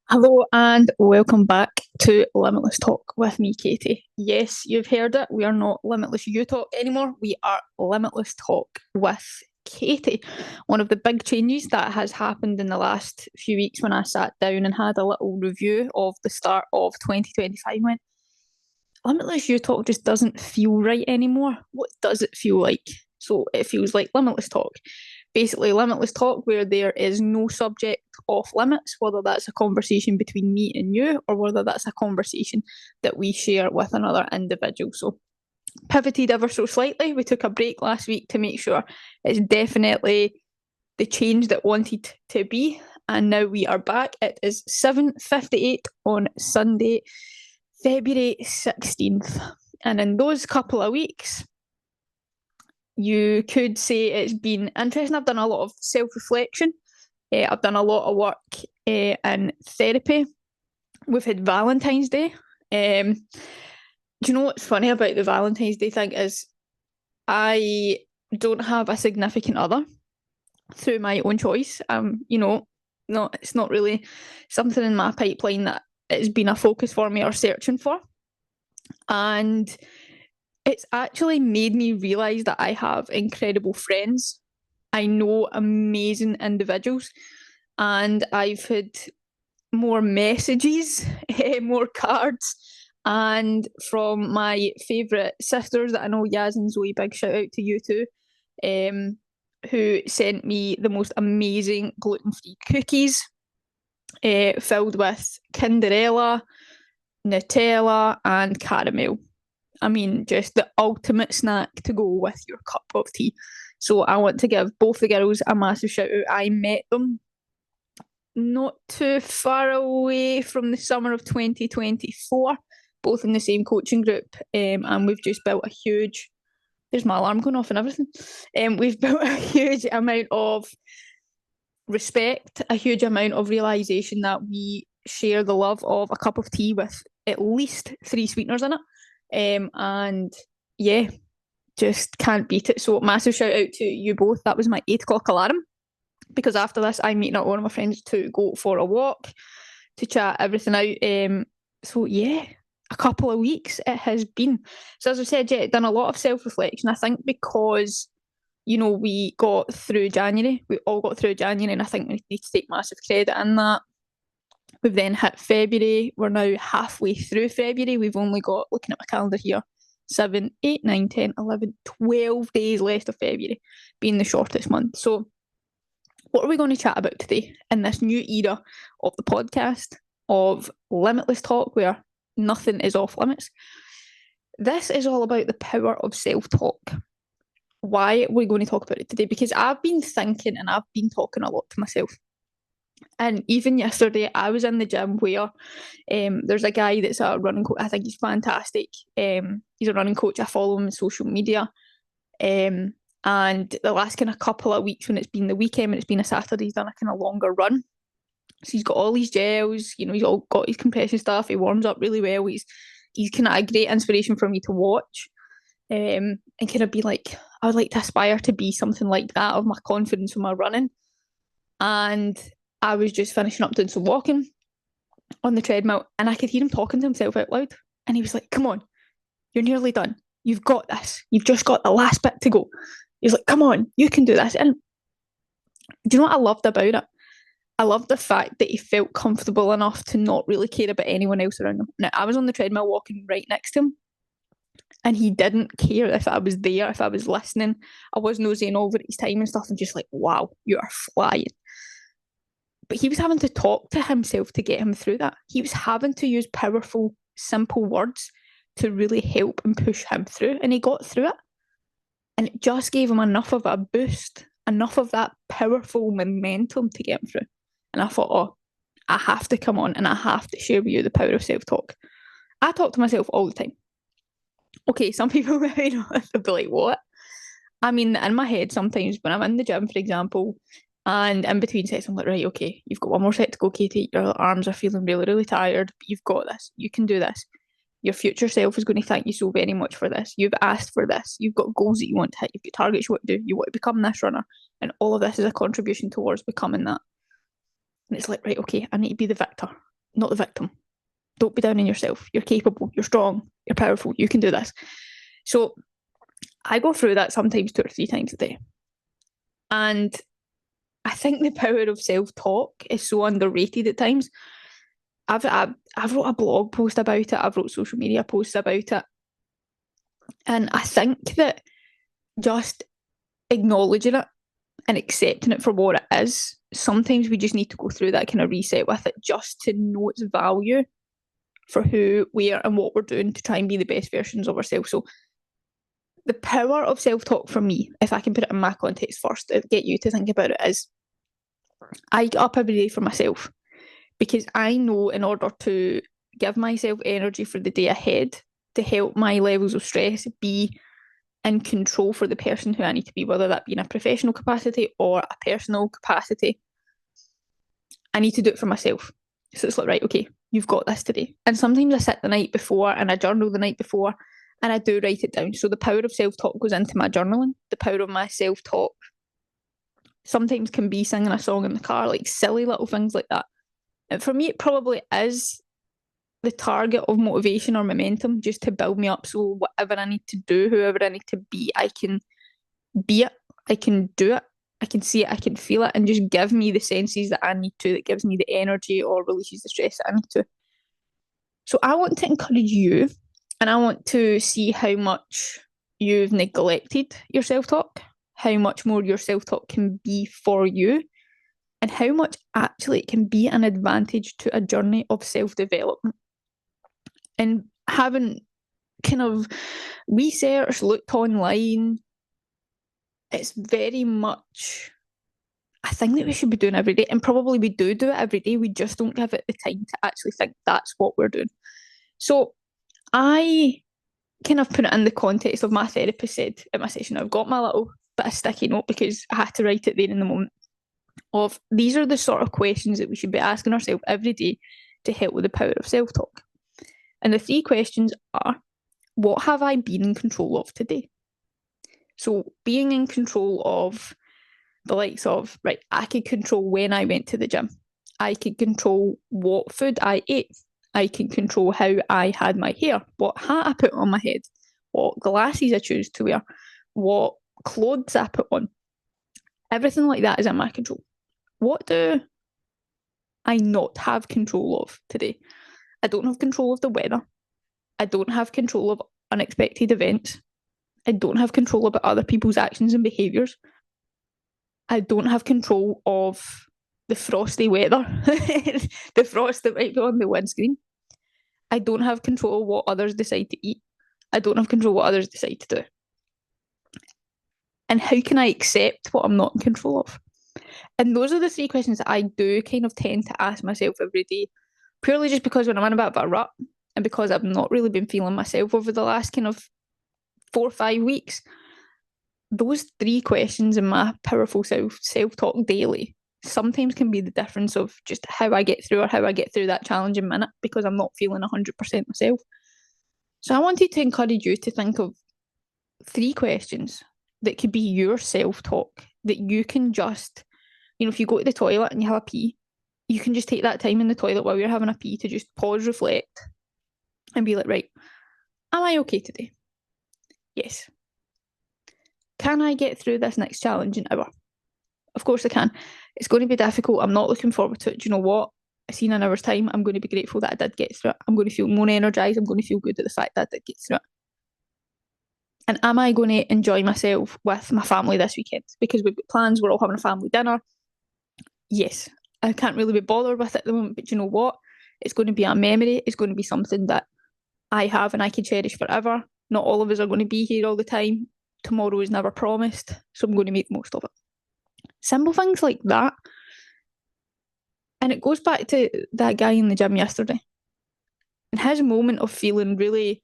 Hello and welcome back to Limitless Talk with me, Katie. Yes, you've heard it. We are not Limitless You Talk anymore. We are Limitless Talk with Katie. One of the big changes that has happened in the last few weeks when I sat down and had a little review of the start of 2025 went, Limitless You Talk just doesn't feel right anymore. What does it feel like? So it feels like Limitless Talk. Basically, Limitless Talk where there is no subject off limits, whether that's a conversation between me and you or whether that's a conversation that we share with another individual. So pivoted ever so slightly. We took a break last week to make sure it's definitely the change that wanted to be. And now we are back. It is 7:58 on Sunday, February 16th. And in those couple of weeks, you could say it's been interesting. I've done a lot of self-reflection. I've done a lot of work in therapy. We've had Valentine's Day. Do you know what's funny about the Valentine's Day thing is I don't have a significant other through my own choice. It's not really something in my pipeline that it's been a focus for me or searching for. And it's actually made me realise that I have incredible friends. I know amazing individuals, and I've had more messages, more cards, and from my favourite sisters that I know, Yaz and Zoe, big shout out to you too, who sent me the most amazing gluten-free cookies filled with Kinderella, Nutella, and caramel. I mean, just the ultimate snack to go with your cup of tea. So I want to give both the girls a massive shout out. I met them not too far away from the summer of 2024, both in the same coaching group, and we've just built a huge. There's my alarm going off and everything. We've built a huge amount of respect, a huge amount of realization that we share the love of a cup of tea with at least 3 sweeteners in it. And yeah, just can't beat it. So massive shout out to you both. That was my 8 o'clock alarm because after this, I'm meeting up with one of my friends to go for a walk to chat everything out. So yeah, a couple of weeks it has been. So as I said, yeah, done a lot of self reflection. I think because we got through January, we all got through January, and I think we need to take massive credit in that. We've then hit February. We're now halfway through February. We've only got, looking at my calendar here, 7, 8, 9, 10, 11, 12 days left of February being the shortest month. So what are we going to chat about today in this new era of the podcast, of Limitless Talk, where nothing is off limits? This is all about the power of self-talk. Why are we going to talk about it today? Because I've been thinking and I've been talking a lot to myself. And even yesterday, I was in the gym where there's a guy that's a running coach. I think he's fantastic. He's a running coach. I follow him on social media. And the last kind of couple of weeks when it's been the weekend, when it's been a Saturday, he's done a kind of longer run. So he's got all these gels, he's all got his compression stuff. He warms up really well. He's kind of a great inspiration for me to watch. And kind of be like, I would like to aspire to be something like that of my confidence with my running. And I was just finishing up doing some walking on the treadmill and I could hear him talking to himself out loud. And he was like, come on, you're nearly done. You've got this. You've just got the last bit to go. He's like, come on, you can do this. And do you know what I loved about it? I loved the fact that he felt comfortable enough to not really care about anyone else around him. Now, I was on the treadmill walking right next to him, and he didn't care if I was there, if I was listening. I was nosing over at his time and stuff and just like, wow, you are flying. But he was having to talk to himself to get him through that. He was having to use powerful, simple words to really help and push him through. And he got through it. And it just gave him enough of a boost, enough of that powerful momentum to get him through. And I thought, oh, I have to come on and I have to share with you the power of self-talk. I talk to myself all the time. Okay, some people maybe not, they'll be like, what? I mean, in my head, sometimes when I'm in the gym, for example, and in between sets, I'm like, right, okay, you've got one more set to go, Katie. Your arms are feeling really, really tired, but you've got this. You can do this. Your future self is going to thank you so very much for this. You've asked for this. You've got goals that you want to hit. You've got targets you want to do. You want to become this runner. And all of this is a contribution towards becoming that. And it's like, right, okay, I need to be the victor. not the victim. Don't be down on yourself. You're capable, you're strong, you're powerful, you can do this. So I go through that sometimes 2 or 3 times a day. And I think the power of self-talk is so underrated at times. I've wrote a blog post about it. I've wrote social media posts about it. And I think that just acknowledging it and accepting it for what it is, sometimes we just need to go through that kind of reset with it just to know its value for who we are and what we're doing to try and be the best versions of ourselves. So the power of self-talk for me, if I can put it in my context first, to get you to think about it, is I get up every day for myself because I know in order to give myself energy for the day ahead, to help my levels of stress be in control for the person who I need to be, whether that be in a professional capacity or a personal capacity, I need to do it for myself. So it's like, right, okay, you've got this today. And sometimes I sit the night before and I journal the night before and I do write it down. So the power of self-talk goes into my journaling. The power of my self-talk sometimes can be singing a song in the car, like silly little things like that. And for me, it probably is the target of motivation or momentum, just to build me up. So whatever I need to do, whoever I need to be, I can be it, I can do it, I can see it, I can feel it, and just give me the senses that I need to, that gives me the energy or releases the stress that I need to. So I want to encourage you, and I want to see how much you've neglected your self-talk, how much more your self-talk can be for you, and how much actually it can be an advantage to a journey of self-development. And having kind of researched, looked online, it's very much a thing that we should be doing every day. And probably we do it every day. We just don't give it the time to actually think that's what we're doing. So I kind of put it in the context of my therapist said at my session, I've got my little bit of sticky note because I had to write it there in the moment, of these are the sort of questions that we should be asking ourselves every day to help with the power of self-talk. And the 3 questions are, what have I been in control of today? So being in control of the likes of, right, I could control when I went to the gym. I could control what food I ate. I can control how I had my hair, what hat I put on my head, what glasses I choose to wear, what clothes I put on. Everything like that is in my control. What do I not have control of today? I don't have control of the weather. I don't have control of unexpected events. I don't have control about other people's actions and behaviours. I don't have control of the frosty weather, the frost that might be on the windscreen. I don't have control of what others decide to eat. I don't have control of what others decide to do. And how can I accept what I'm not in control of? And those are the 3 questions that I do kind of tend to ask myself every day, purely just because when I'm in a bit of a rut and because I've not really been feeling myself over the last kind of 4 or 5 weeks, those 3 questions in my powerful self-talk daily sometimes can be the difference of just how I get through or how I get through that challenging minute because I'm not feeling 100% myself. So I wanted to encourage you to think of 3 questions that could be your self-talk that you can just, if you go to the toilet and you have a pee, you can just take that time in the toilet while you're having a pee to just pause, reflect, and be like, right, am I okay today? Yes. Can I get through this next challenging hour? Of course I can. It's going to be difficult. I'm not looking forward to it. Do you know what? I see in an hour's time, I'm going to be grateful that I did get through it. I'm going to feel more energised. I'm going to feel good at the fact that I did get through it. And am I going to enjoy myself with my family this weekend? Because we've got plans, we're all having a family dinner. Yes, I can't really be bothered with it at the moment, but you know what? It's going to be a memory. It's going to be something that I have and I can cherish forever. Not all of us are going to be here all the time. Tomorrow is never promised, so I'm going to make the most of it. Simple things like that. And it goes back to that guy in the gym yesterday. And his moment of feeling really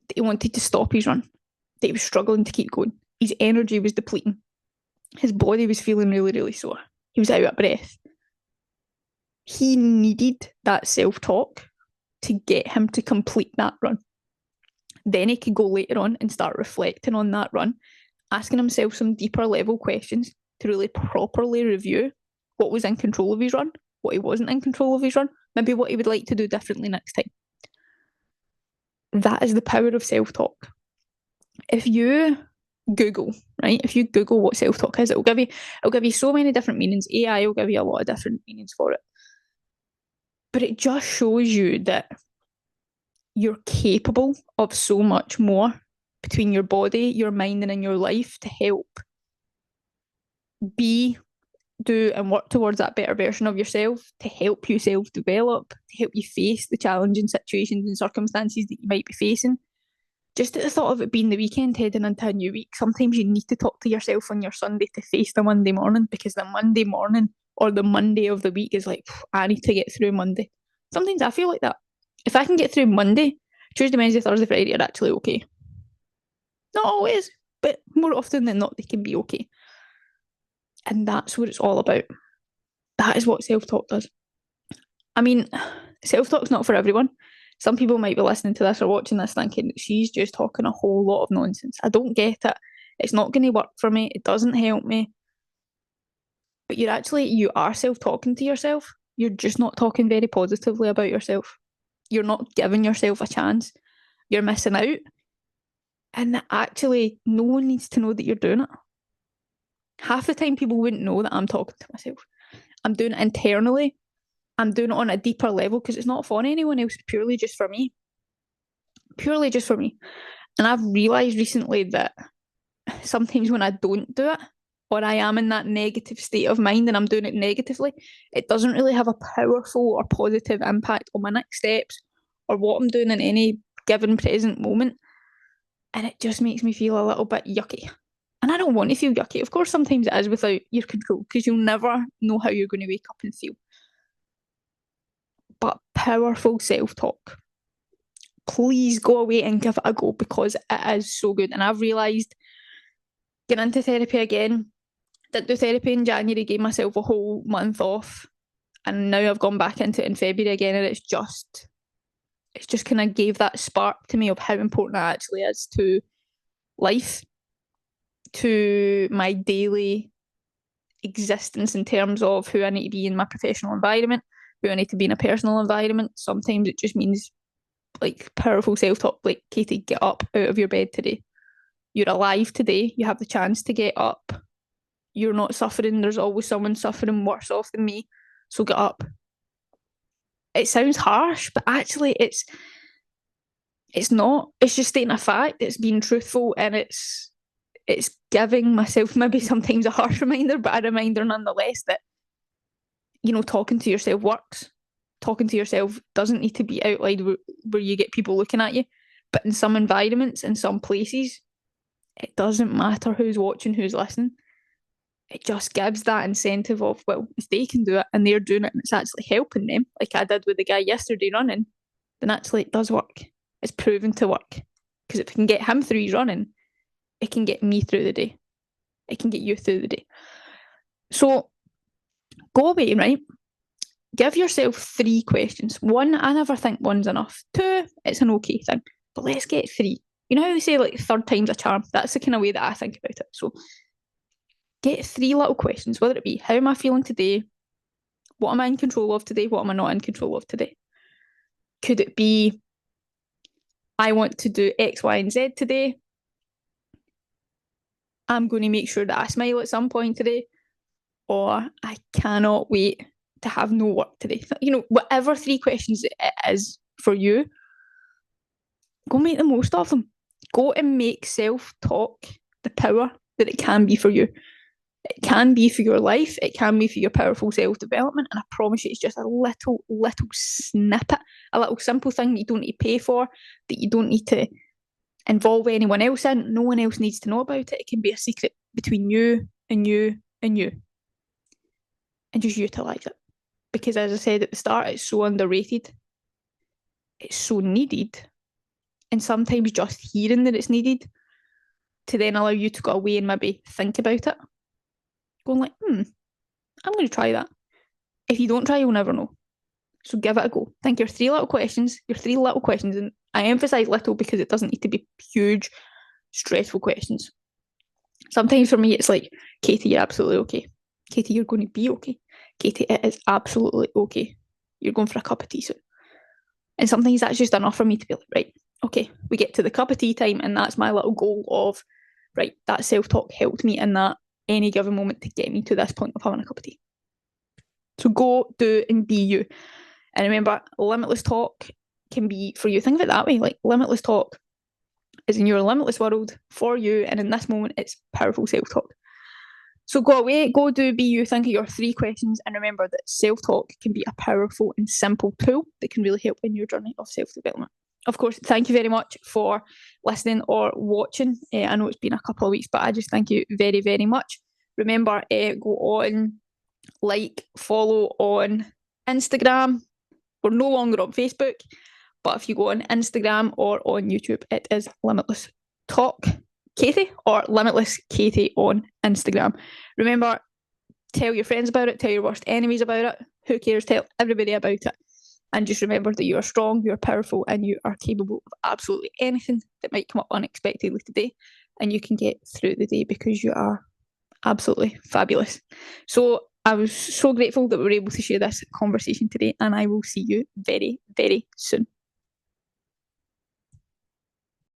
that he wanted to stop his run, that he was struggling to keep going. His energy was depleting. His body was feeling really, really sore. He was out of breath. He needed that self-talk to get him to complete that run. Then he could go later on and start reflecting on that run, asking himself some deeper level questions to really properly review what was in control of his run what he wasn't in control of his run, maybe what he would like to do differently next time. That is the power of self-talk. If you Google, right? If you Google what self-talk is, it'll give you so many different meanings. AI will give you a lot of different meanings for it. But it just shows you that you're capable of so much more between your body, your mind, and in your life to help do and work towards that better version of yourself, to help you self-develop, to help you face the challenging situations and circumstances that you might be facing. Just at the thought of it being the weekend heading into a new week, sometimes you need to talk to yourself on your Sunday to face the Monday morning, because the Monday morning or the Monday of the week is like, I need to get through Monday. Sometimes I feel like that. If I can get through Monday, Tuesday, Wednesday, Thursday, Friday are actually okay. Not always, but more often than not, they can be okay. And that's what it's all about. That is what self-talk does. I mean, self-talk's not for everyone. Some people might be listening to this or watching this thinking, she's just talking a whole lot of nonsense. I don't get it. It's not going to work for me. It doesn't help me. But you are self-talking to yourself. You're just not talking very positively about yourself. You're not giving yourself a chance. You're missing out. And actually, no one needs to know that you're doing it. Half the time, people wouldn't know that I'm talking to myself. I'm doing it internally. I'm doing it on a deeper level because it's not for anyone else. It's purely just for me. Purely just for me. And I've realised recently that sometimes when I don't do it, or I am in that negative state of mind and I'm doing it negatively, it doesn't really have a powerful or positive impact on my next steps or what I'm doing in any given present moment. And it just makes me feel a little bit yucky. And I don't want to feel yucky. Of course, sometimes it is without your control because you'll never know how you're going to wake up and feel. But powerful self-talk. Please go away and give it a go because it is so good. And I've realised getting into therapy again, didn't do therapy in January, gave myself a whole month off. And now I've gone back into it in February again, and it's just kind of gave that spark to me of how important that actually is to life, to my daily existence in terms of who I need to be in my professional environment, who I need to be in a personal environment. Sometimes it just means like powerful self-talk, like, Katie, get up out of your bed today. You're alive today. You have the chance to get up. You're not suffering. There's always someone suffering worse off than me. So get up. It sounds harsh, but actually it's not. It's just stating a fact. It's being truthful, and it's giving myself maybe sometimes a harsh reminder, but a reminder nonetheless that, talking to yourself works. Talking to yourself doesn't need to be out loud where you get people looking at you. But in some environments, in some places, it doesn't matter who's watching, who's listening. It just gives that incentive of, well, if they can do it and they're doing it and it's actually helping them, like I did with the guy yesterday running, then actually it does work. It's proven to work. Because if it can get him through his running, it can get me through the day. It can get you through the day. So go away, right? Give yourself 3 questions. 1, I never think 1's enough. 2, it's an okay thing. But let's get 3. You know how they say, like, 3rd time's a charm? That's the kind of way that I think about it. So get 3 little questions, whether it be, how am I feeling today? What am I in control of today? What am I not in control of today? Could it be, I want to do X, Y, and Z today. I'm going to make sure that I smile at some point today. Or I cannot wait to have no work today. Whatever 3 questions it is for you, go make the most of them. Go and make self-talk the power that it can be for you. It can be for your life. It can be for your powerful self-development. And I promise you, it's just a little snippet, a little simple thing that you don't need to pay for, that you don't need to involve anyone else in. No one else needs to know about it. It can be a secret between you and you and you. And just utilise it. Because as I said at the start, it's so underrated. It's so needed. And sometimes just hearing that it's needed to then allow you to go away and maybe think about it. Going like, I'm going to try that. If you don't try, you'll never know. So give it a go. Think your 3 little questions, and I emphasise little because it doesn't need to be huge, stressful questions. Sometimes for me, it's like, Katie, you're absolutely okay. Katie, you're going to be okay. Katie, it is absolutely okay. You're going for a cup of tea soon. And sometimes that's just enough for me to be like, right, okay, we get to the cup of tea time, and that's my little goal of, right, that self-talk helped me in that any given moment to get me to this point of having a cup of tea. So go, do, and be you. And remember, limitless talk can be for you. Think of it that way. Like, limitless talk is in your limitless world for you, and in this moment, it's powerful self-talk. So go away, go, do, be you, think of your 3 questions, and remember that self-talk can be a powerful and simple tool that can really help in your journey of self-development. Of course, thank you very much for listening or watching. I know it's been a couple of weeks, but I just thank you very, very much. Remember, go on, like, follow on Instagram. We're no longer on Facebook, but if you go on Instagram or on YouTube, it is Limitless Talk Katie or Limitless Katie on Instagram. Remember, tell your friends about it, tell your worst enemies about it. Who cares? Tell everybody about it. And just remember that you are strong, you are powerful, and you are capable of absolutely anything that might come up unexpectedly today. And you can get through the day because you are absolutely fabulous. So I was so grateful that we were able to share this conversation today, and I will see you very, very soon.